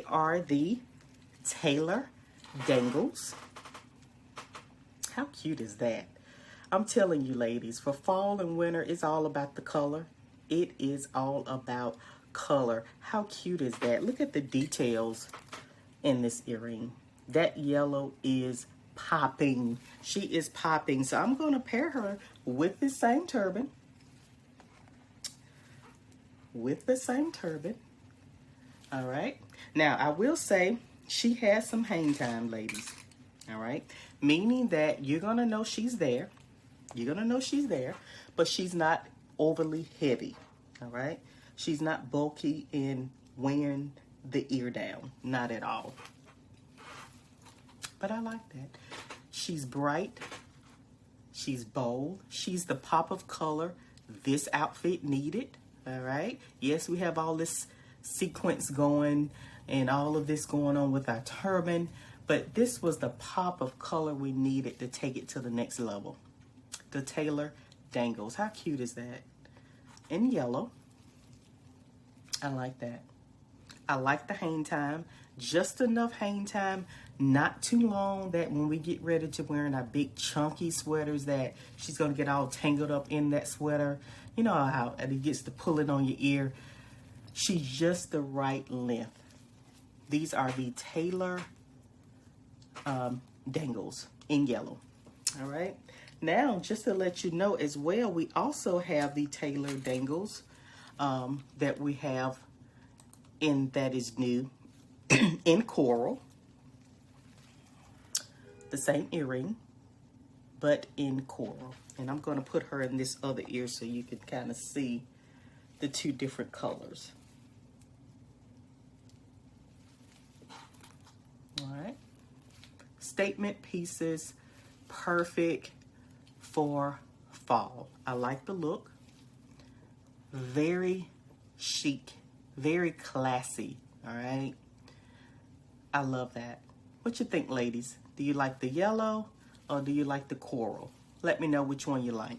are the Taylor Dangles. How cute is that? I'm telling you, ladies, for fall and winter, it's all about the color. It is all about color. How cute is that? Look at the details in this earring. That yellow is popping. She is popping. So I'm going to pair her with the same turban. With the same turban. All right. Now, I will say she has some hang time, ladies. All right. Meaning that you're going to know she's there. You're going to know she's there, but she's not overly heavy. All right. She's not bulky in wearing the ear down. Not at all. But I like that. She's bright. She's bold. She's the pop of color this outfit needed. All right. Yes, we have all this sequence going and all of this going on with our turban, but this was the pop of color we needed to take it to the next level. The Taylor Dangles. How cute is that? In yellow. I like that. I like the hang time. Just enough hang time, not too long that when we get ready to wearing our big chunky sweaters that she's going to get all tangled up in that sweater. You know how it gets to pulling on your ear. She's just the right length. These are the Taylor Dangles in yellow. All right. Now, just to let you know as well, we also have the Taylor Dangles that we have in that is new in coral. The same earring, but in coral. And I'm going to put her in this other ear so you can kind of see the two different colors. All right. Statement pieces, perfect for fall. I like the look. Very chic, very classy. All right. I love that. What you think, ladies? Do you like the yellow or do you like the coral? Let me know which one you like.